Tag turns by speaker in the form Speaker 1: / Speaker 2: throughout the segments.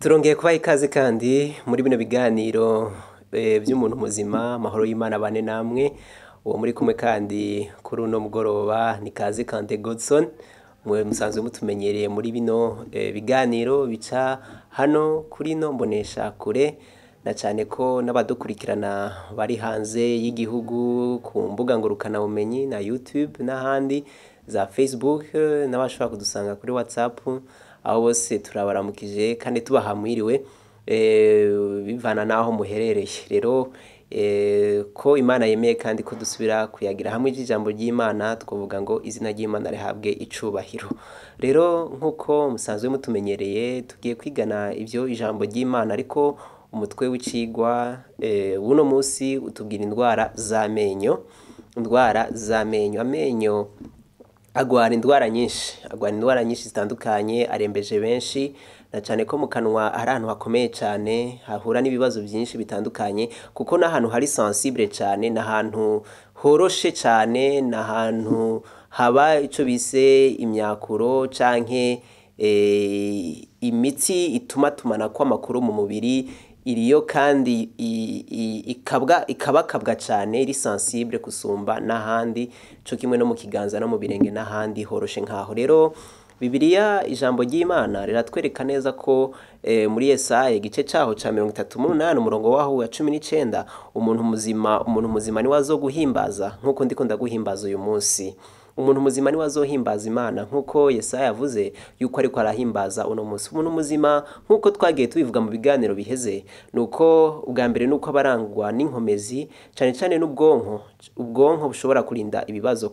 Speaker 1: Turongeye kubaha ikaze kandi muri bino biganiro by'umuntu muzima, amahoro y'Imana bane namwe. Uwo muri kumwe kandi kuri uno mugoroba ni Kaze Kante Godson, mwe musanzwe mutumenyereye muri bino biganiro bica hano kuri no mbonesha kure, na cyane ko n'abadukurikirana bari hanze y'igihugu ku mbuga ngurukana bumenyi na YouTube n'ahandi za Facebook, n'abashobora kudusanga kuri WhatsApp. Aho bose turabaramukije kandi tubahamwiriwe bivana naho muherereye. Rero ko Imana yemeye kandi ko dusubira kuyagira hamwe ijambo ry'Imana, twavuga ngo izina ry'Imana rihabwe icubahiro. Rero nkuko musanzwe mutumenyereye, tugiye kwigana ibyo ijambo ry'Imana, ariko umutwe w'icigwa uno munsi utubwira indwara z'amenyo. Indwara z'amenyo, amenyo agwara indwara nyinshi zitandukanye, arembeje benshi, na cyane ko mu kanwa ari ahantu hakomeye cyane, hahura n'ibibazo byinshi bitandukanye, kuko n'ahantu hari sensible cyane, n'ahantu horoshe cyane, n'ahantu haba ico bise imyakuro canke imitsi ituma tumanako amakuru mu mubiri. Iriyo kandi ikabakabwa cyane, iri sensible kusumba n'ahandi, cyo kimwe no mu kiganza no mu birenge n'ahandi horoshe nkaho. Rero Bibiliya ijambo ry'Imana riratwereka neza ko muri Yesaya igice cyaho ca 38 umurongo waho wa 19, umuntu muzima ni wazo guhimbaza nkuko ndiko ndaguhimbaza uyu munsi. Umuntu muzima ni wazohimbaza Imana nkuko Yesaya yavuze yuko ariko arahimbaza uno munsi. Umuntu muzima nkuko twagiye tubivuga mu biganiro biheze, nuko ubwa mbere nuko abarangwa n'inkomezi, cyane cyane ubwonko bushobora kurinda ibibazo.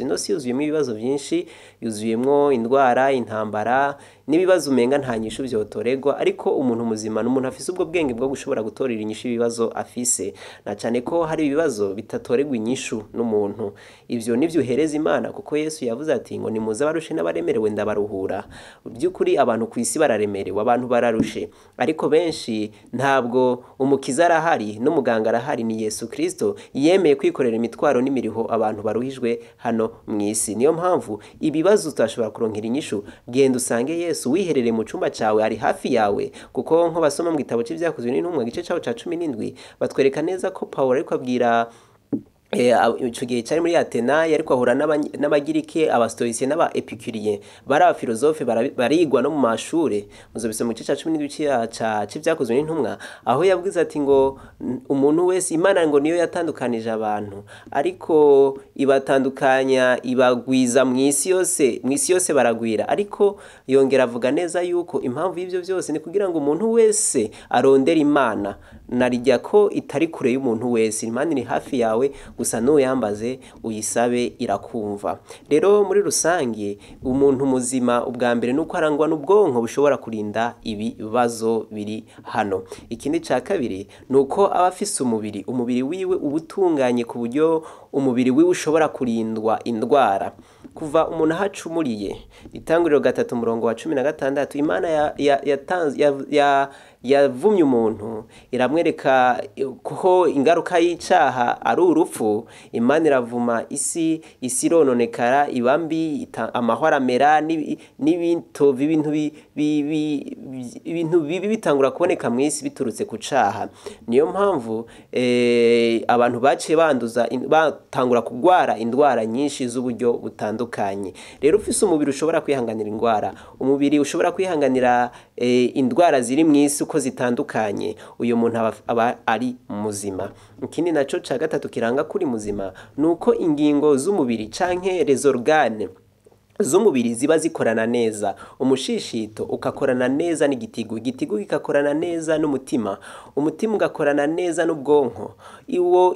Speaker 1: Ino si yuzuyemo ibibazo byinshi, yuzuyemo indwara, intambara n'ibibazo umenga nta nyishu vyotoregwa, ariko umuntu muzima n'umuntu afise ubwo bwenge bwo gushobora gutorera inyishu ibibazo afise, na cyane ko hari ibibazo bitatoregwa inyishu n'umuntu. Ivyo nivyo uhereza Imana, kuko Yesu yavuze ati ngo nimuze abarushe n'abaremerewe ndabaruhura. By'ukuri abantu ku isi bararemerewe, abantu bararushe, ariko benshi ntabwo umukiza arahari n'umuganga arahari, ni Yesu Kristo yemeye kwikorera imitwaro n'imiriho abantu baruhijwe hano mu isi. Niyo mpamvu ibibazo tutashobora kuronkera inyishu, genda usange Yesu wiherere mu cumba cawe, ari hafi yawe, kuko nko basoma mu gitabo c'Ivyakozwe n'Intumwa gice caho ca 17 batwereka neza ko Paulo ariko abwira ico gihe cyari muri Atena, yariko ahura n'abagirike, abastoicien n'aba epicurien, bari abafilozofe barigwa no mu mashure. Muzobisoma mu gice ca 17 c'Ivyakozwe n'Intumwa, aho yabwiza ati ngo umuntu wese, Imana ngo niyo yatandukanije abantu, ariko ibatandukanya ibagwiza mw'isi yose baragwira. Ariko yongera avuga neza yuko impamvu y'ivyo byose ni kugira ngo umuntu wese arondere Imana, narijya ko itari kure y'umuntu wese. Imana iri hafi yawe, gusa nuyambaze uyisabe irakumva. Rero muri rusange umuntu muzima ubwa mbere nuko arangwa n'ubwonko bushobora kurinda ibibazo biri hano. Ikindi ca kabiri nuko aba afise umubiri wiwe ubutunganye ku buryo umubiri wiwe ushobora kurindwa indwara. Kuva umuntu ahacumuriye, Itanguriro 3 umurongo wa 16, Imana yavumye umuntu, iramwereka ko ingaruka y'icaha ari urupfu. Imana iravuma isi irononekara, ibambi amahwa amera, n'ibintu bibi bitangura kuboneka mu isi biturutse ku caha. Niyo mpamvu abantu baciye batangura kugwara indwara nyinshi z'uburyo butandukanye. Rero ufise umubiri ushobora kwihanganira indwara, umubiri ushobora kwihanganira indwara ziri mu isi uko zitandukanye, uyu muntu aba ari muzima. Ikindi naco ca gatatu kiranga kuri muzima nuko ingingo z'umubiri canke les organes z'umubiri ziba zikorana neza. Umushishito ukakorana neza n'igitigu, igitigu kikakorana neza n'umutima, umutima ugakorana neza n'ubwonko.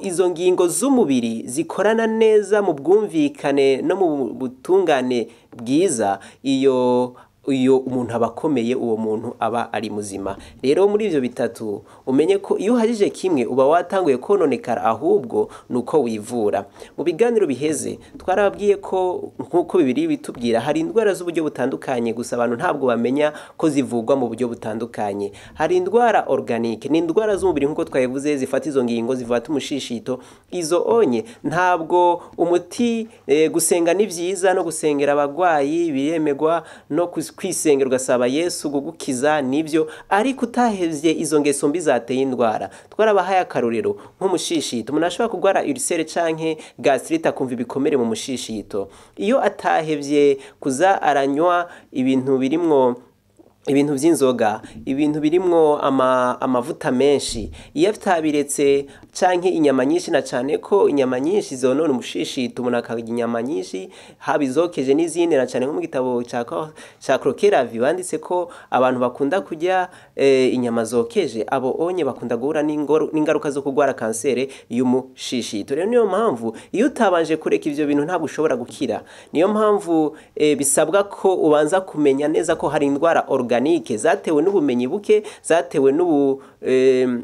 Speaker 1: Izo ngingo z'umubiri zikorana neza mu bwumvikane no mu butungane bwiza, iyo iyo umuntu aba akomeye, uwo muntu aba ari muzima. Rero muri ivyo bitatu umenye ko iyo uhajije kimwe uba watanguye kononekara, ahubwo nuko wivura. Mu biganiro biheze twarababwiye ko nkuko Bibiliya bitubwira hari indwara z'uburyo butandukanye, gusa abantu ntabwo bamenya ko zivugwa mu buryo butandukanye. Hari indwara organique, ni indwara z'umubiri nkuko twayivuze zifata izo ngingo, zifata umushishito. Izo onye ntabwo umuti gusenga ni vyiza no gusengera abagwayi biremegwa no kwisengera ugasaba Yesu gugukiza nibyo, ariko utahevye izo ngeso mbi zateye indwara. Twarabahaye akarorero nk'umushishito, umuntu ashobora kugwara ulcere canke gastrite akumva ibikomere mu mushishito. Iyo atahevye kuza aranywa ibintu birimwo ibintu vy'inzoga, ibintu birimwo amavuta menshi, iyo atabiretse canke inyama nyinshi, na cane ko inyama nyinshi zonona umushishito, umuntu akarya inyama nyinshi haba izokeje n'izindi, na cane nko mu gitabo ca Croqueravi banditse ko abantu bakunda kurya inyama zokeje abo onye bakunda guhura n'ingaruka zo kugwara kansere y'umushishito. Rero niyo mpamvu iyo utabanje kureka ivyo bintu ntabwo ushobora gukira. Niyo mpamvu bisabwa ko ubanza kumenya neza ko hari indwara organique zatewe n'ubumenyi buke, zatewe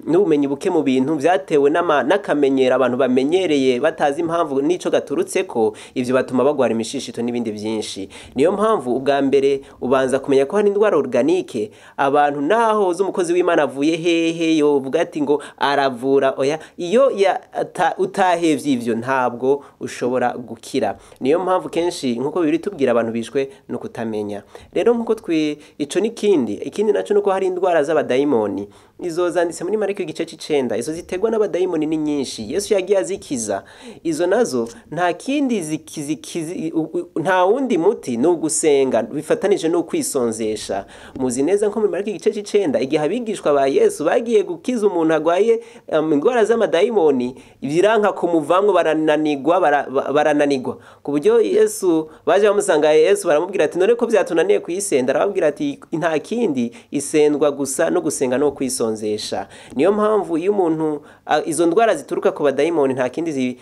Speaker 1: n'ubumenyi buke mu bintu, vyatewe n'akamenyero abantu bamenyereye batazi impamvu nico gaturutse ko, ivyo batuma bagwara imishishito n'ibindi vyinshi. Niyo mpamvu ubwa mbere ubanza kumenya ko hari indwara organique. Abantu naho z'umukozi w'Imana avuye hehe yovuga ati ngo aravura, oya, iyo utahevye ivyo ntabwo ushobora gukira. Niyo mpamvu kenshi nkuko Bibiliya tubwira abantu bishwe no kutamenya. Rero nkuko ico ni ikindi naco nuko hari indwara z'abadayimoni. Izo zanditse muri Mariko igice c'9. Izo zitegwa n'abadayimoni ni nyinshi. Yesu yagiye azikiza. Izo nazo nta kindi nta wundi muti no gusenga bifatanije no kwisonzesha. Muzi neza nko muri Mariko igice c'9 igihe abigishwa ba Yesu bagiye gukiza umuntu agwaye indwara z'amadayimoni, ibiranka kumuvamwe barananigwa ku buryo Yesu baje bamusanga Yesu baramubwira ati none ko vyatunaniye kuyisenda, arababwira ati nta kindi isendwa gusa no gusenga no kwisonzesha. Niyo mpamvu iyo umuntu izo ndwara zituruka ku badayimoni nta kindi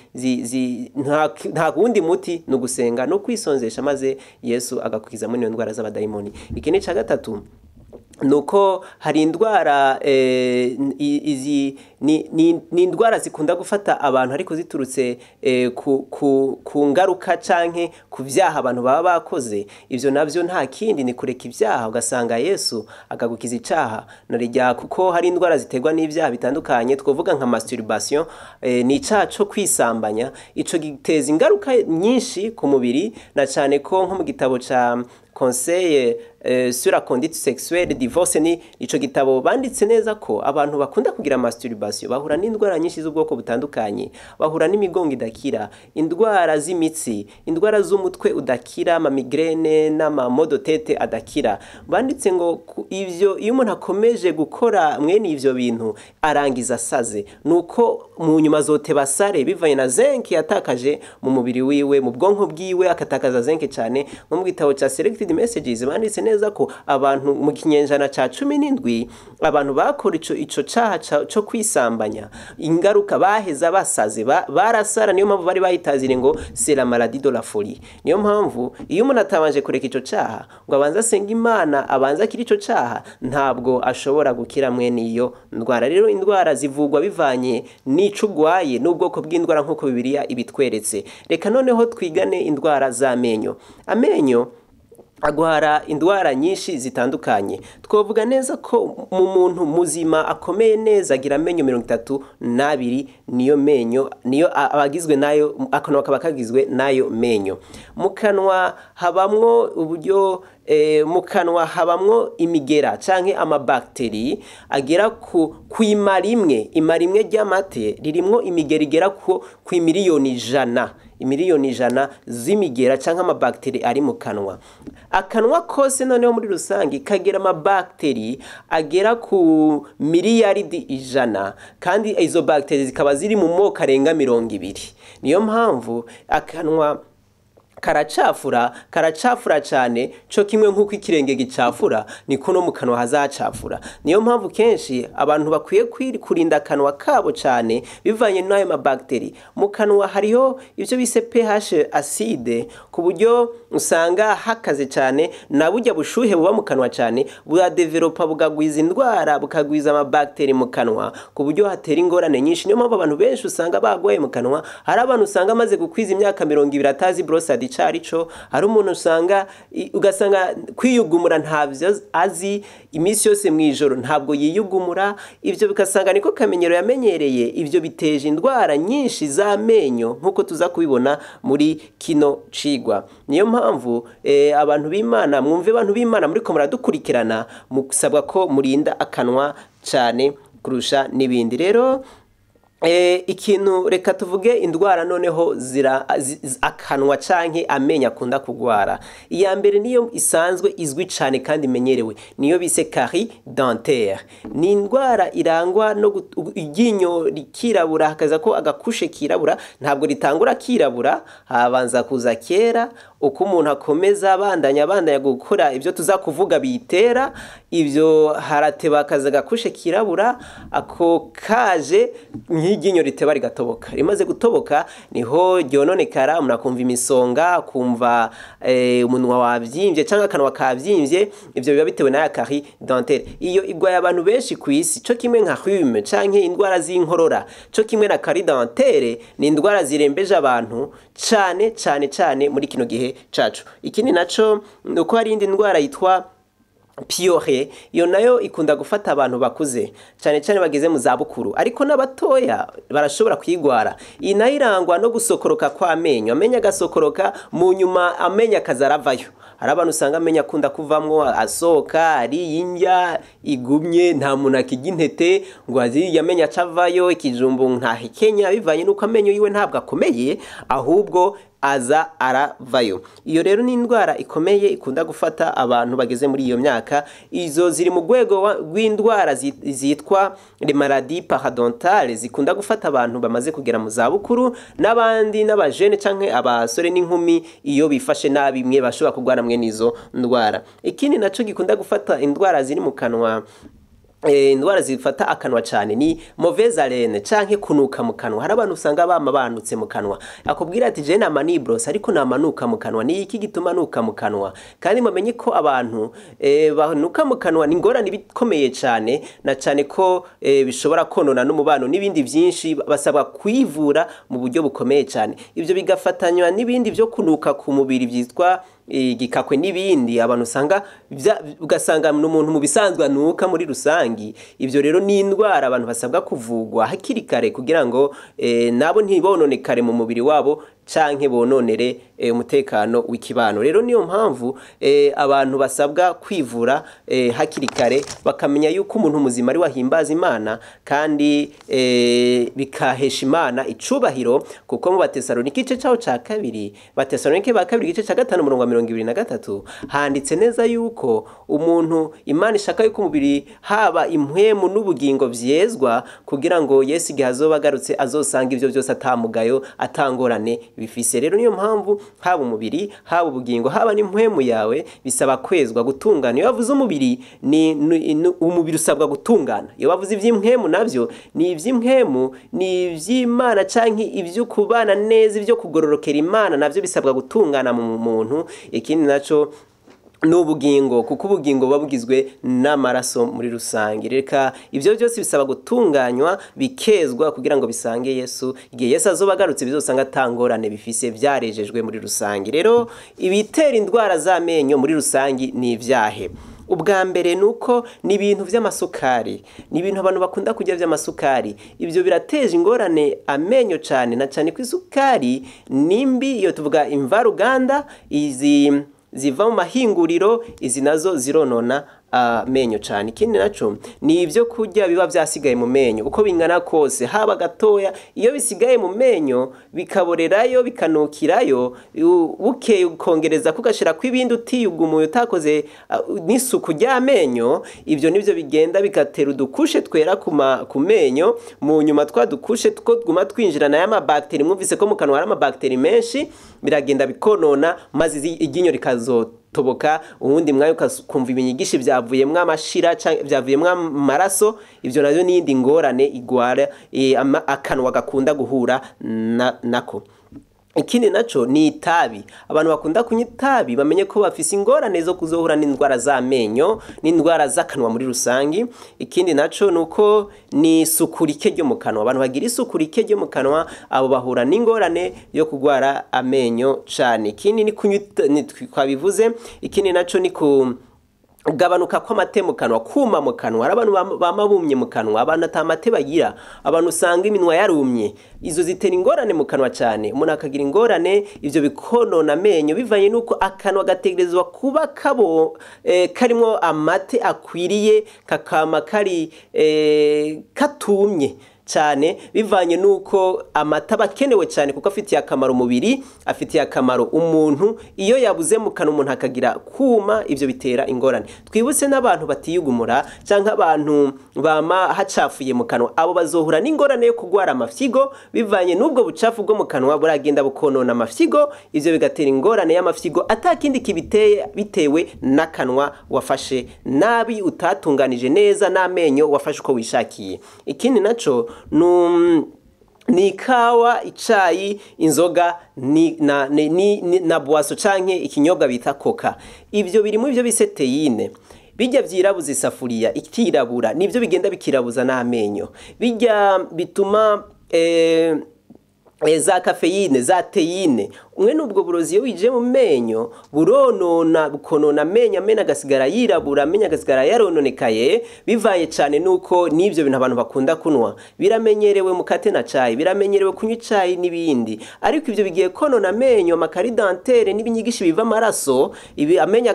Speaker 1: nta wundi muti no gusenga no kwisonzesha, maze Yesu agakukiza muri iyo ndwara z'abadayimoni. Ikindi ca gatatu nuko hari indwara izi ni indwara zikunda gufata abantu ariko ziturutse ku ngaruka canke ku vyaha abantu baba bakoze. Ivyo navyo nta kindi ni kureka ivyaha ugasanga Yesu akagukiza icaha narijya, kuko hari indwara ziterwa n'ivyaha bitandukanye. Twovuga nka masturbation, ni icaha co kwisambanya. Ico giteza ingaruka nyinshi ku mubiri, na cane ko nko mu gitabo ca Conseil sur la conduite sexuelle, divorce, ni ico gitabo banditse neza ko abantu bakunda kugira masturbation bahura n'indwara nyinshi z'ubwoko butandukanye. Bahura n'imigongo idakira, indwara z'imitsi, indwara z'umutwe udakira, ama migraine n'amamodo tete adakira. Banditse ngo ivyo iyo umuntu akomeje gukora mwene ivyo bintu arangiza saze, nuko mu nyuma zote basare bivanye na zinc yatakaje mu mubiri wiwe, mu bwonko bwiwe akatakaza zinc cyane. Mu gitabo ca Selected Messages banditse neza ko abantu mu kinyenjana ca 17 abantu bakora ico caha cyo kwisambanya, ingaruka baheza basaze barasara. Niyo mpamvu bari bahitazire ngo c'est la maladie de la folie. Niyo mpamvu iyo umuntu atabanje kureka ico caha ngo abanza asenga Imana, abanza kiri ico caha, ntabwo ashobora gukira mwene iyo ndwara. Rero indwara zivugwa bivanye n'ico ugwaye n'ubwoko bw'indwara nkuko Bibiliya ibitweretse. Reka noneho twigane indwara z'amenyo. Amenyo agwara indwara nyinshi zitandukanye. Twovuga neza ko mu muntu muzima akomeye neza agira amenyo 32, niyo menyo niyo abagizwe nayo, akanwa kaba kagizwe nayo menyo. Mu kanwa habamwo uburyo mu kanwa habamwo imigera canke amabakteri agera ku imarimwe ry'amate ririmwo imigera igera ku miliyoni 100 z'imigera canke amabakteri ari mu kanwa. Akanwa kose noneho muri rusangi kagira amabakteri agera ku miliyaridi 100, kandi izo bakteri zikaba ziri mu moko arenga 200. Niyo mpamvu akanwa karacafura cyane cyo kimwe nk'uko ikirenge gicafura niko no mu kanwa hazacafura. Niyo mpamvu kenshi abantu bakwiye kurinda akanwa kabo cyane bivanye n'ayo mabacteri. Mu kanwa hariho ibyo bise pH acide ku buryo usanga hakaze cyane na burya bushuhe buba mu kanwa cyane buradevelopa bugagwiza indwara bukagwiza amabacteri mu kanwa ku buryo hatera ingorane nyinshi. Niyo mpamvu abantu benshi usanga bagwaye mu kanwa. Hari abantu usanga amaze gukwiza imyaka 20 atazi brosadi carico. Hari umuntu ugasanga kwiyugumura ntavyo azi, imisi yose mwijoro ntabwo yiyugumura. Ivyo bikasanga niko kamenyero yamenyereye. Ivyo biteje indwara nyinshi z'amenyo nkuko tuza kubibona muri kino cigwa. Niyo mpamvu abantu b'Imana, mwumve abantu b'Imana muri ko muradukurikirana, musabwa ko murinda akanwa cyane kurusha n'ibindi. Rero ikintu reka tuvuge indwara noneho akanwa canke amenya akunda kugwara. Iya mbere niyo isanzwe izwi cyane kandi imenyerewe, niyo bise carie dentaire. Ni indwara irangwa no iryinyo rikirabura, hakaza ko agakushe kirabura. Ntabwo ritangura kirabura, habanza kuza kera uko umuntu akomeza bandanya gukora ibyo tuza kuvuga bitera ibyo, harateba akaza gakushe kirabura, ako kaje nk'iryinyo riteba rigatoboka. Rimaze gutoboka niho ryononekara, munakumva imisonga, kumva umunwa wabyimbye cyangwa akanwa kabyimbye. Ibyo biba bitewe na carie dentaire. Iyo igwaye abantu benshi ku isi, cyo kimwe nka rhume canke indwara z'inkorora, cyo kimwe na carie dentaire, ni indwara zirembeje abantu cyane muri kino gihe cacu. Ikindi naco nuko hari indi ndwara yitwa piore. Iyo nayo ikunda gufata abantu bakuze cyane bageze mu zabukuru, ariko n'abatoya barashobora kwigwara. Iyi nayo irangwa no gusokoroka kw'amenyo. Amenya gasokoroka mu nyuma amenya kazaravayo. Hari abantu usanga amenya akunda kuvamwo asohoka ari indya igumye, nta muntu akijya intete ngo azi yamenya acavayo, ikijumbu ntahekenya, bivanye nuko amenyo yiwe ntabwo akomeye ahubwo aza aravayo. Iyo rero ni indwara ikomeye ikunda gufata abantu bageze muri iyo myaka. Izo ziri mu rwego rw'indwara zitwa les maladies parodontales, zikunda gufata abantu bamaze kugera mu zabukuru n'abandi n'abajene canke abasore n'inkumi iyo bifashe nabi mwe bashobora kugwana mwe nizo ndwara. Ikindi naco gikunda gufata indwara ziri mu kanwa, indwara zifata akanwa cyane, ni mauvaise haleine canke kunuka mu kanwa. Hari abantu usanga banutse mu kanwa, akubwira ati je nama nibros ariko namanuka mu kanwa. Ni iki gituma nuka mu kanwa? Kandi mumenye ko abantu banuka mu kanwa ni ngorane bikomeye cyane, na cyane ko bishobora konona n'umubano n'ibindi byinshi. Basabwa kwivura mu buryo bukomeye cyane. Ibyo bigafatanywa n'ibindi byo kunuka ku mubiri byitwa gikakwe n'ibindi. Abantu usanga ugasanga n'umuntu mu bisanzwe anuka muri rusangi. Ibyo rero ni indwara abantu basabwa kuvugwa hakiri kare kugira ngo nabo ntibononekare mu mubiri wabo canke bononere umutekano w'ikibano. Rero niyo mpamvu abantu basabwa kwivura hakiri kare, bakamenya yuko umuntu muzima ari wahimbaza Imana kandi bikahesha Imana icubahiro. Kuko mu Batesalonike igice cyaho ca kabiri, Batesalonike ba kabiri igice ca 5:23 handitse neza yuko umuntu Imana ishaka yuko umubiri haba impwemu n'ubugingo vyezwa kugira ngo Yesu igihe azoba agarutse azosanga ivyo byose atamugayo atangorane bifise. Rero niyo mpamvu haba umubiri, haba ubugingo, haba n'impwemu yawe bisaba kwezwa, gutungana. Iyo bavuze umubiri umubiri usabwa gutungana. Iyo bavuze ivy'impwemu navyo ni ivy'impwemu, ni ivy'Imana canke ivyo kubana neza, ivyo kugororokera Imana navyo bisabwa gutungana mu muntu. Ikindi naco n'ubugingo, kuko ubugingo babugizwe n'amaraso muri rusange. Reka ibyo byose bisaba gutunganywa bikezwa kugira ngo bisange Yesu. Igihe Yesu azoba agarutse bizosanga atangorane bifise, vyarejejwe muri rusange. Rero ibitera indwara z'amenyo muri rusange ni ivyahe? Ubwa mbere nuko ni ibintu vy'amasukari, ni ibintu abantu bakunda kurya vy'amasukari. Ivyo birateje ingorane amenyo cyane, na cyane ko isukari nimbi. Iyo tuvuga imvaruganda, izi ziva mu mahinguriro, izi nazo zironona amenyo cyane. Ikindi naco ni ibyo kurya biba byasigaye mu menyo uko bingana kose, haba gatoya, iyo bisigaye mu menyo bikaborerayo bikanukirayo, bukeye ukongereza kugashira kw'ibindi utiyugumuye utakoze n'isuku ry'amenyo, ibyo nivyo bigenda bigatera udukushe twera ku menyo, mu nyuma twa dukushe two guma twinjirana y'amabakteri, mwumvise ko mu kanwa hari amabakteri menshi, biragenda bikonona maze iryinyo rikazotoboka, ubundi mwayo ukumva ibinyigishi byavuyemwo amashira canke byavuyemwo amaraso. Ivyo navyo n'indi ngorane igwara akanwa gakunda guhura nako. Ikindi naco ni itabi. Abantu bakunda kunywa itabi bamenye ko bafise ingorane zo kuzohura n'indwara z'amenyo n'indwara z'akanwa muri rusangi. Ikindi naco nuko ni isuku rike ryo mu kanwa. Abantu bagira isuku rike ryo mu kanwa, abo bahura n'ingorane yo kugwara amenyo cane. Ikindi ni kunywa, twabivuze. Ikindi naco ni gabanuka kw'amate mu kanwa, kuma mu kanwa. Abantu bama bumye mu kanwa, abantu atamate bagira, abantu usanga iminwa yarumye, izo zitera ingorane mu kanwa cyane. Umuntu akagira ingorane, ivyo bikonona amenyo bivanye nuko akanwa gategerezwa kuba karimo amate akwiriye, kakama kari katumye cyane, bivanye nuko amata bakenewe cyane kuko afitiye akamaro umubiri, afitiye akamaro umuntu. Iyo yabuze mu kanwa umuntu akagira kuma, ivyo bitera ingorane. Twibutse n'abantu batiyugumura canke abantu bama hacafuye mu kanwa, abo bazohura n'ingorane yo kugwara amafyigo, bivanye n'ubwo bucafu bwo mu kanwa buragenda bukonona amafyigo, ivyo bigatera ingorane y'amafyigo atakindi kibiteye, bitewe n'akanwa wafashe nabi, utatunganije neza, n'amenyo wafashe uko wishakiye. Ikindi naco ni ikawa, icayi, inzoga na boisson canke ikinyobwa bita coca. Ivyo biri mu ivyo bise teyine. Bijya vyirabuza isafuriya ikirabura, nivyo bigenda bikirabuza n'amenyo. Bijya bituma za kafeyine, za teyine, umwe n'ubwo burozi iyo wije mu menyo bukonona amenyo, amena agasigara yirabura, amenya agasigara yarononekaye, bivaye cyane nuko n'ivyo bintu abantu bakunda kunwa. Biramenyerewe mu kate na cayi, biramenyerewe kunywa icayi n'ibindi, ariko ivyo bigiye konona amenyo, amakari dentaire n'ibinyigishi biva amaraso, ibi amenya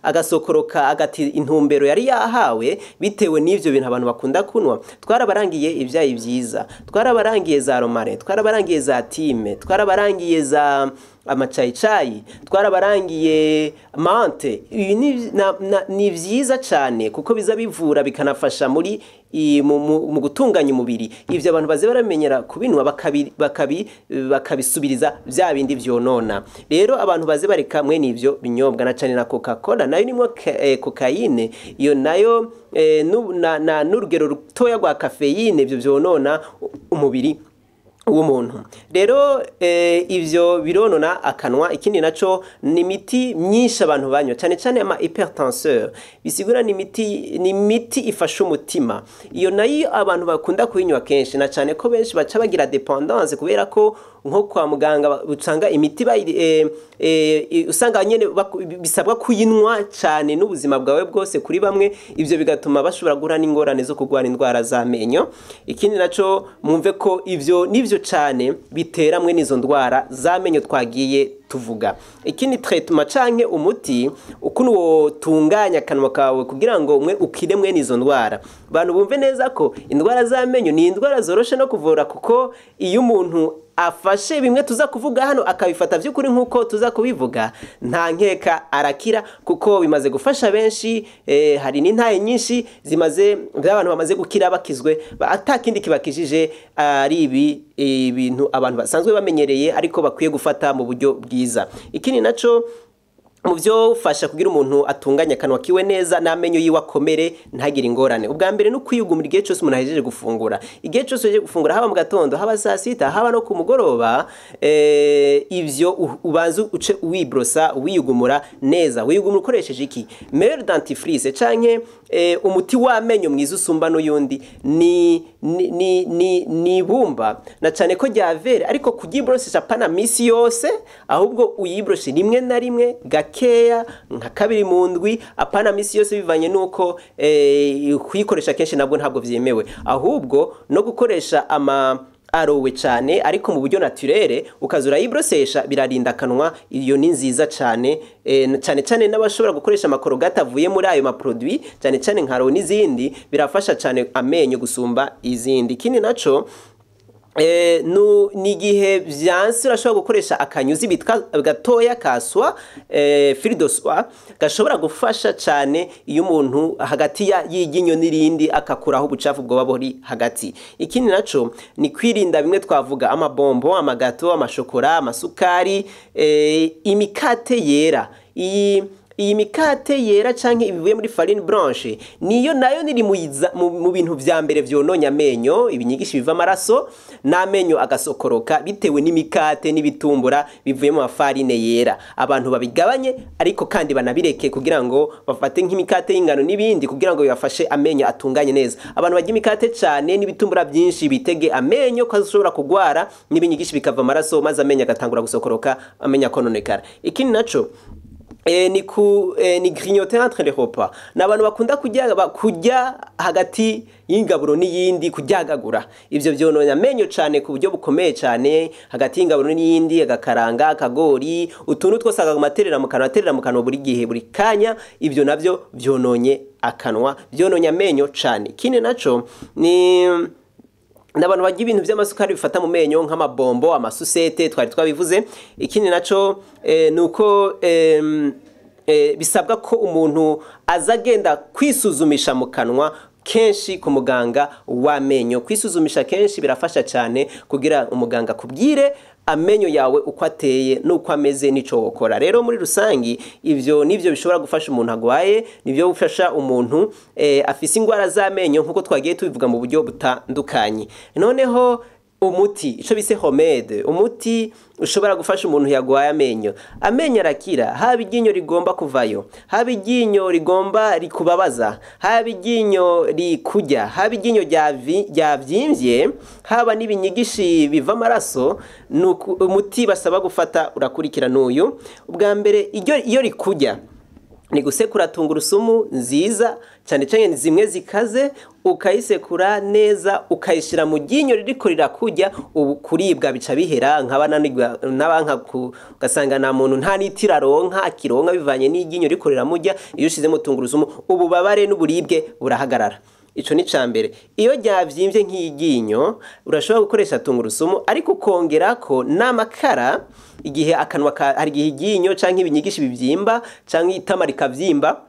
Speaker 1: agasokoroka agati intumbero yari yahawe, bitewe n'ivyo bintu abantu bakunda kunwa. Twarabarangiye ivyayi vyiza, twarabarangiye za romare, twarabarangiye za time, twarabarangiye za amacayicayi, twarabarangiye mante. Ibi ni vyiza cyane kuko biza bivura bikanafasha mu gutunganya umubiri. Ivyo abantu baze baramenyera kubinwa bakabisubiriza vya bindi vyonona. Rero abantu baze bareka mwene ivyo binyobwa, na cyane na Coca-Cola nayo nimwe cocaine, iyo nayo n'urugero rutoya rwa kafeyine, ivyo vyonona umubiri w'umuntu. Rero ivyo bironona akanwa. Ikindi naco ni imiti myinshi abantu banywa, cyane cyane ama hypertenseur, bisigura ni imiti ifasha umutima. Iyo nayo abantu bakunda kuyinywa kenshi, na cyane ko benshi baca bagira dependance, kubera ko nko kwa muganga usanga imiti usanga nyene bisabwa kuyinywa cyane n'ubuzima bwawe bwose kuri bamwe, ivyo bigatuma bashobora guhura n'ingorane zo kugwara indwara z'amenyo. Ikindi naco mwumve ko ivyo nivyo cyane bitera mwe nizo ndwara z'amenyo twagiye tuvuga. Ikindi treatment canke umuti ukuntu wotunganya akanwa kawe kugira ngo mwe ukire mwe nizo ndwara. Bantu bumve neza ko indwara z'amenyo ni indwara zoroshe no kuvura, kuko iyo umuntu afashe bimwe tuza kuvuga hano akabifata vy'ukuri nkuko tuza kubivuga, nta nkeka arakira, kuko bimaze gufasha benshi. Hari n'intaye nyinshi by'abantu bamaze gukira bakizwe atakindi kibakijije, ari ibintu abantu basanzwe bamenyereye ariko bakwiye gufata mu buryo bwiza. Ikindi naco mu byo ufasha kugira umuntu atunganya akanwa kiwe neza, n'amenyo yiwe akomere ntagire ingorane. Ubwa mbere no kwiyugumira igihe cyose umuntu ahejeje gufungura, igihe cyose ahejeje gufungura, haba mu gatondo, haba saa sita, haba no ku mugoroba, ivyo ubanza uce wibrosa, wiyugumura neza. Wiyugumura ukoresheje iki? Meilleur dentifrice canke umuti w'amenyo mwiza usumba n'uyundi ni bumba, na cyane ko ryavere, ariko kugibrosesha pana misi yose, ahubwo uyibroshe rimwe na rimwe gakeya, nka kabiri mu ndwi, apana misi yose, bivanye nuko kuyikoresha kenshi nabwo ntabwo vyemewe. Ahubwo no gukoresha arowe cyane ariko mu buryo naturere ukaza urayibrosesha birarinda akanwa. Iyo ni nziza cyane cyane cyane n'abashobora gukoresha amakorogate avuye muri ayo maproduit cyane cyane nka Aro n'izindi birafasha cyane amenyo gusumba izindi. Ikindi naco ni igihe byansi urashobora gukoresha akanyuzi bitwa gatoya kaswa fil de soie gashobora gufasha cyane iyo umuntu hagati y'iryinyo n'irindi akakuraho ubucafu bwo buri hagati. Ikindi naco ni kwirinda bimwe twavuga amabombo, amagato, amashokora, amasukari, imikate yera. Iyi mikate yera canke ibivuye muri farine blanche niyo nayo niri mu bintu vya mbere vyononya amenyo, ibinyigishi biva amaraso n'amenyo agasokoroka bitewe n'imikate n'ibitumbura bivuye mu farine yera. Abantu babigabanye ariko kandi banabireke kugira ngo bafate nk'imikate y'ingano n'ibindi kugira ngo bibafashe amenyo atunganye neza. Abantu barya imikate cyane n'ibitumbura byinshi bitege amenyo ko ashobora kugwara n'ibinyigishi bikava amaraso maze amenyo agatangura gusokoroka, amenyo akononekara. Ikindi naco ni grignoter entre les repas. N'abantu bakunda kujya hagati y'ingaburo n'iyindi kujyagagura. Ivyo vyononya amenyo cyane ku buryo bukomeye cyane hagati y'ingaburo n'iyindi, agakaranga, akagori, utuntu twose akamaterera mu kanwa buri gihe buri kanya. Ivyo navyo vyononye akanwa, vyononya amenyo cyane. Kine naco ni n'abantu bagira ibintu by'amasukari bifata mu menyo nk'amabombo, amasusete twari twabivuze. Ikindi naco nuko bisabwa ko umuntu azagenda kwisuzumisha mu kanwa kenshi ku muganga w'amenyo. Kwisuzumisha kenshi birafasha cyane kugira umuganga kubwire amenyo yawe uko ateye nuko ameze nico wokora. Rero muri rusangi ivyo nivyo bishobora gufasha umuntu agwaye, nivyo gufasha umuntu afise ingwara z'amenyo nkuko twagiye tubivuga mu buryo butandukanye. Noneho umuti ico bise homede, umuti ushobora gufasha umuntu yagwaye amenyo. Amenyo arakira, haba iryinyo rigomba kuvayo, haba iryinyo rigomba rikubabaza, haba iryinyo rikujya, haba iryinyo ryavyimbye, haba n'ibinyigishi biva amaraso. Umuti basaba gufata urakurikira n'uyu. Ubwa mbere iyo rikujya ni gusekura tungurusumu nziza cyane cyane zimwe zikaze, ukayisekura neza ukayishira mu ryinyo ririko rirakujya. Ubu kuribwa bica bihera n'abanka ugasanga na muntu nta nitira ronka akironka bivanye n'iryinyo riko riramujya. Iyo ushizemo tungurusumu ububabare n'uburibwe burahagarara. Ico ni cambere. Iyo ryavyimbye nk'iryinyo urashobora gukoresha tungurusumu ariko kongerako n'amakara igihe akanwa hari igihe iryinyo canke ibinyigishi bivyimba canke itama rikavyimba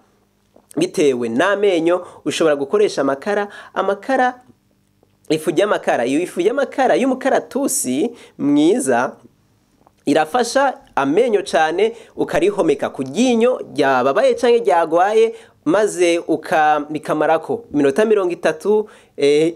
Speaker 1: bitewe n'amenyo. Ushobora gukoresha amakara ifu y'amakara. Iyo ifu y'amakara y'umukaratusi mwiza irafasha amenyo cyane, ukarihomeka ku ryinyo ryababaye canke ryagwaye maze bikamarako iminota 30.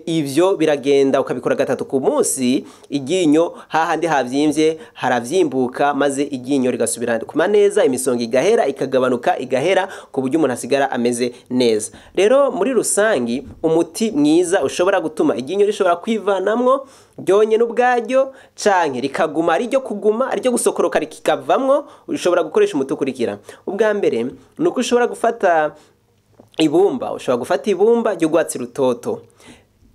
Speaker 1: Ivyo biragenda ukabikora 3 ku munsi. Iryinyo hahandi havyimbye haravyimbuka maze iryinyo rigasubira kuma neza, imisonga igahera ikagabanuka igahera ku buryo umuntu asigara ameze neza. Rero muri rusangi umuti mwiza ushobora gutuma iryinyo rishobora kwivanamwo ryonye n'ubwaryo canke rikaguma ari ryo kuguma ari ryo gusokoroka rikikavamwo. Ushobora gukoresha umuti ukurikira. Ubwa mbere nuko ushobora gufata ibumba, ushobora gufata ibumba ry'ugwatsi rutoto.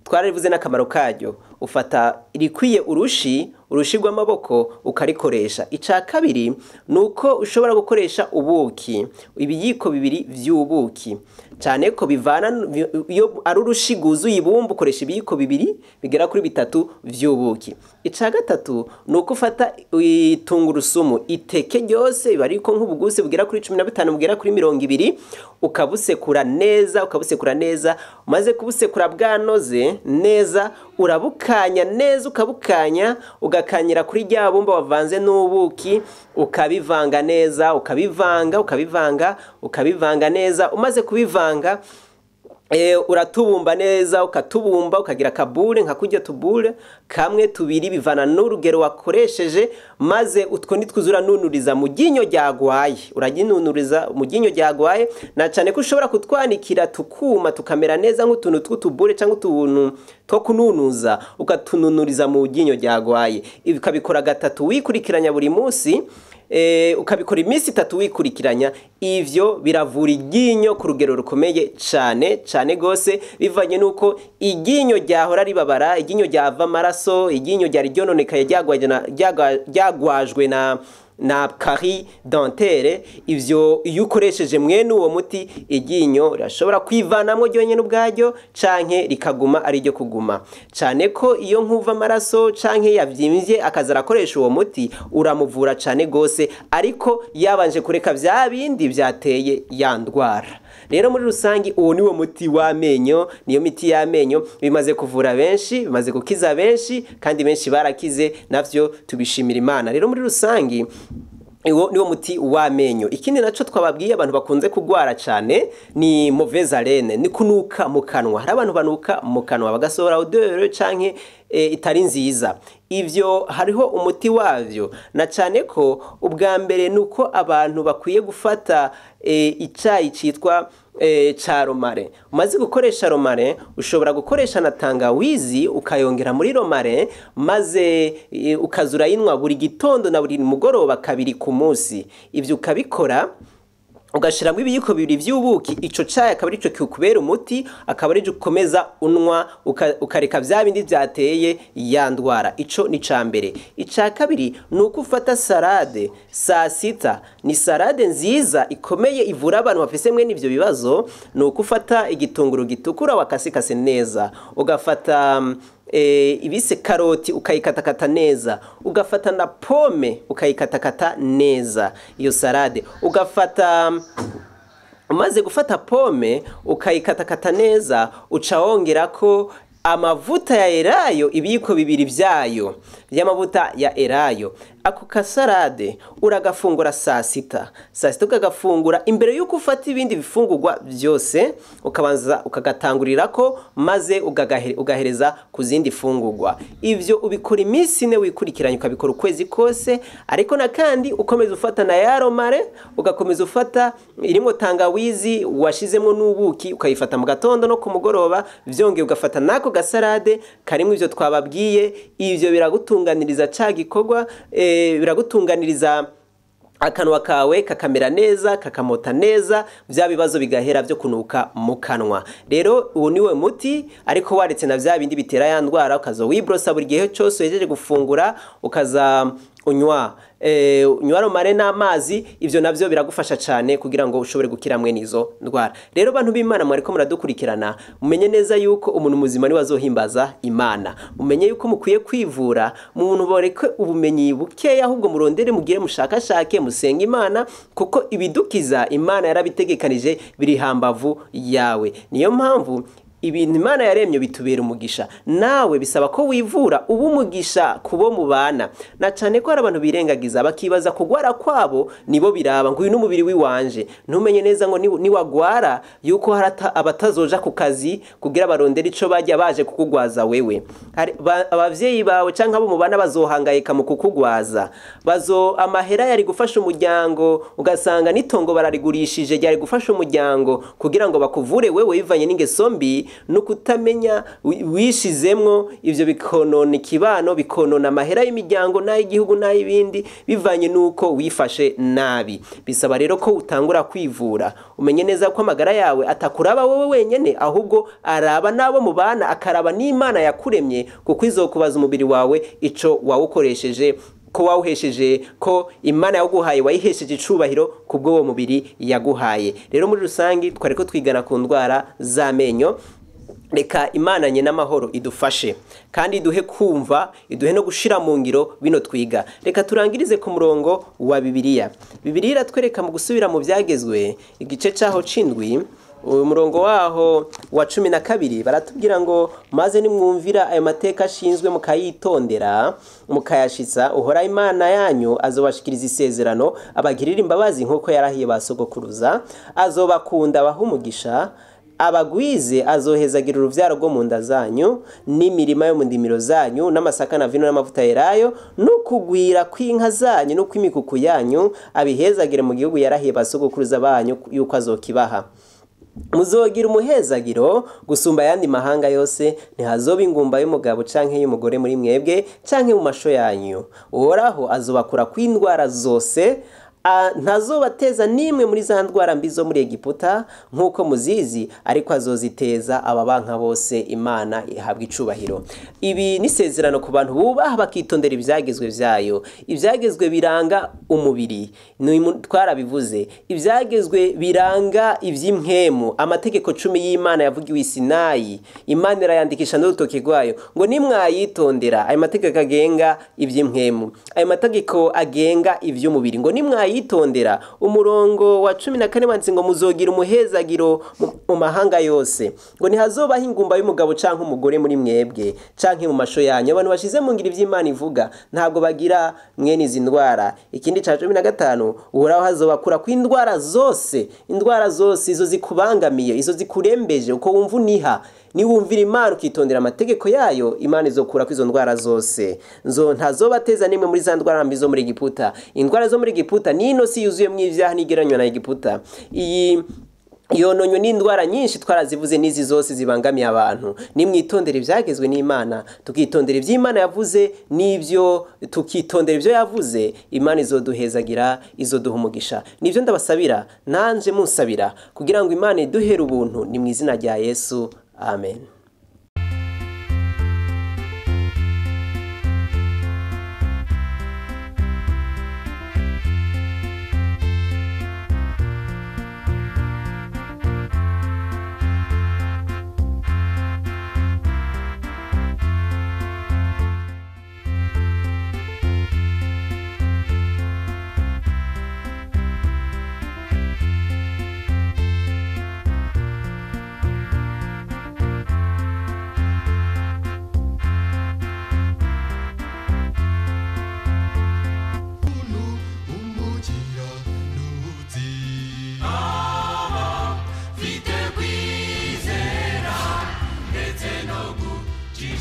Speaker 1: Twarivuze n'akamaro karyo. Ufata irikwiye urushi rw'amaboko ukarikoresha. Ica kabiri nuko ushobora gukoresha ubuki, ibiyiko 2 vy'ubuki cyane ko bivana. Iyo ari urushi guzuye ibumba ukoresha ibiyiko 2 bigera kuri 3 vy'ubuki. Ica gatatu nuko ufata itungurusumu iteke ryose bariko nk'ubuguse bugera kuri 15 bugera kuri 20 ukabusekura neza, maze kubusekura bwanoze neza urabukanya neza, ugakanyira kuri rya bumba wavanze n'ubuki, ukabivanga neza, ukabivanga neza. Umaze kubivanga uratubumba neza, ukatubumba ukagira kabule nka kujya tubule kamwe 2 bivana n'urugero wakoresheje. Maze utwo nitwuzura nunuriza mu ryinyo ryagwaye, uraginunuriza mu ryinyo ryagwaye. Na cyane ko ushobora kutwanikira tukuma tukamera neza nk'utuntu tw'utubule cyangwa utuntu two kununuza, ukatununuriza mu ryinyo ryagwaye. Ibi ukabikora 3 wikurikiranya buri munsi. Ukabikora iminsi 3 wikurikiranya. Ivyo biravura iryinyo ku rugero rukomeye cyane gose, bivanye nuko iryinyo ryahora ribabara, iryinyo ryava amaraso amaraso, iryinyo ryari ryononekaye ryagwajwe na carie dentaire, ivyo iyo ukoresheje mwene uwo muti iryinyo rirashobora kwivanamwo ryonyene ubwaryo canke rikaguma ari ryo kuguma. Cane ko iyo nkuva amaraso canke yavyimvye akaza arakoresha uwo muti uramuvura cane gose, ariko yabanje kureka vya bindi vyateye ya ndwara. Rero muri rusangi uwo niwo muti w'amenyo, niyo miti y'amenyo bimaze kuvura benshi, bimaze gukiza benshi, kandi benshi barakize, navyo tubishimira Imana. Rero muri rusangi niwo muti w'amenyo. Ikindi naco twababwiye abantu bakunze kugwara cyane ni mauvaise haleine, ni kunuka mu kanwa. Hari abantu banuka mu kanwa bagasohora odeur canke itari nziza. Ivyo hariho umuti wavyo, na cyane ko ubwa mbere nuko abantu bakwiye gufata icayi citwa cha romare. Umaze gukoresha romare ushobora gukoresha na tangawizi ukayongera muri romare, maze ukazura yinwa buri gitondo na buri mugoroba kabiri ku munsi. Ivyo ukabikora ugashiramo ibiyiko bibiri vy'ubuki, ico cayi akaba arico kikubera umuti, akaba ari ukomeza unwa ukareka vya bindi vyateye ya ndwara. Ico ni cambere. Ica kabiri nuko ufata salade saa sita. Ni salade nziza ikomeye ivura abantu bafise mwe n'ivyo bibazo. Nuko ufata igitunguru gitukura wakasikase neza, ugafata ibise karoti ukayikatakata neza, ugafata na pome ukayikatakata neza. Iyo salade ugafata, umaze gufata pome ukayikatakata neza, uca wongerako amavuta ya elayo, ibiyiko bibiri vyayo y'amavuta ya elayo. Ako kasalade uragafungura saa sita ukagafungura imbere yuko ufata ibindi bifungurwa byose, ukabanza ukagatangurirako, maze ugahereza ku zindi fungurwa. Ivyo ubikora iminsi ine wikurikiranye, ukabikora ukwezi kose. Ariko na kandi ukomeza ufata na ya romare, ugakomeza ufata irimo tangawizi washizemo n'ubuki, ukayifata mu gatondo no ku mugoroba, vyongeye ugafata nako gasalade karimo ivyo twababwiye. Ivyo biragutunganiriza ca gikorwa, biragutunganiriza akanwa kawe kakamera neza, kakamota neza, vya bibazo bigahera vyo kunuka mu kanwa. Rero uwo niwe muti, ariko waretse na vya bindi bitera ya ndwara, ukaza wibrosa buri gihe cyose uhejeje gufungura, ukaza unywa romare n'amazi. Ivyo navyo biragufasha cyane kugira ngo ushobore gukira mwe nizo ndwara. Rero bantu b'Imana mwariko muradukurikirana, mumenye neza yuko umuntu muzima ni wazohimbaza Imana. Mumenye yuko mukwiye kwivura, umuntu boreke ubumenyi bukeya, ahubwo murondere mugire mushakashake, musenga Imana, kuko ibidukiza Imana yarabitegekanije biri hambavu yawe. Niyo mpamvu ibintu Imana yaremye bitubera umugisha. Nawe bisaba ko wivura ubu umugisha kubo mubana. Na cyane ko hari abantu birengagiza bakibaza kugwara kwabo nibo biraba, ngo uyu n'umubiri wiwanje. Ntumenye neza ngo ni wagwara yuko harata abatazoja ku kazi kugira barondera ico bajya baje kukugwaza wewe. Abavyeyi bawe canke abo mubana bazohangayika mu kukugwaza. Amahera yari gufasha umuryango, ugasanga nitongo bararigurishije ryari gufasha umuryango kugira ngo bakuvure wewe bivanye n'ingeso mbi no kutamenya wishizemwo. Ivyo bikonona ikibano, bikonona amahera y'imiryango n'ay'igihugu n'ay'ibindi, bivanye nuko wifashe nabi. Bisaba rero ko utangura kwivura, umenye neza ko amagara yawe atakuraba wowe wenyene, ahubwo araba nabo mubana, akaraba n'Imana yakuremye, kuko izokubaza umubiri wawe ico wawukoresheje, ko wawuhesheje, ko Imana yaguhaye wayihesheje icubahiro kubwo wo mubiri yaguhaye. Rero muri rusangi twariko twigana ku ndwara z'amenyo. Reka Imana nye n'amahoro idufashe, kandi iduhe kumva, iduhe no gushira mu ngiro bino twiga. Reka turangirize ku murongo wa Bibiliya. Bibiliya iratwereka mu gusubira mu byagezwe igice cyaho cindwi, umurongo waho wa 12 baratubwira ngo, maze nimwumvira ayo mateka ashinzwe mukayitondera mukayashitsa, uhora Imana yanyu azobashikiriza isezerano, abagirira imbabazi nk'uko yarahiye basogokuruza, azobakunda abahumugisha, abagwize, azohezagira uruvyaro rwo mu nda zanyu n'imirima yo mu ndimiro zanyu, n'amasaka na vino n'amavuta yerayo, n'ukugwira kw'inka zanyu no kw'imikuku yanyu, abihezagire mu gihugu yarahiye basogokuruza banyu yuko azokibaha. Muzogira umuhezagiro gusumba yandi mahanga yose, ntihazoba ingumba y'umugabo canke y'umugore muri mwebwe canke mu masho yanyu. Uhoraho azobakura kw'indwara zose, ntazobateza nimwe muri za ndwara mbi zo muri Egiputa nk'uko muzizi, ariko azoziteza ababanka bose. Imana ihabwa icubahiro. Ibi ni isezerano ku bantu bubaha bakitondera ibyagezwe byayo. Ibyagezwe biranga umubiri, twarabivuze. Ibyagezwe biranga iby'impwemu. Amategeko 10 y'Imana yavugiwe i Sinayi, Imana irayandikisha n'urutoke rwayo ngo nimwayitondera. Ayo mategeko agenga iby'impwemu, ayo mategeko agenga iby'umubiri ngo nimwayitondera. Umurongo wa 14 wanditse ngo muzogira umuhezagiro mu mahanga yose, ngo ntihazobaho ingumba y'umugabo canke umugore muri mwebwe canke mu masho yanyu. Abantu bashize mu ngiro ivy'Imana ivuga ntabwo bagira mwene izi ndwara. Ikindi ca 15, uhoraho hazobakura ku indwara zose izo zikubangamiye, izo zikurembeje, uko wumva uniha. Niwumvira Imana ukitondera amategeko yayo, Imana izokura ku izo ndwara zose. Ntazobateza nimwe muri za ndwara mbi zo muri Egiputa. Indwara zo muri Egiputa ni ino si yuzuyemo ibyaha n'igereranywa na Egiputa. Iyi yononywe n'indwara nyinshi twarazivuze, n'izi zose zibangamiye abantu. Nimwitondere ibyagezwe n'Imana, tukitondera iby'Imana yavuze, n'ibyo tukitondera ibyo yavuze, Imana izoduhezagira, izoduha umugisha. Nibyo ndabasabira, nanje musabira, kugira ngo Imana iduhere ubuntu. Ni mu izina rya Yesu, amen.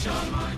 Speaker 2: Shama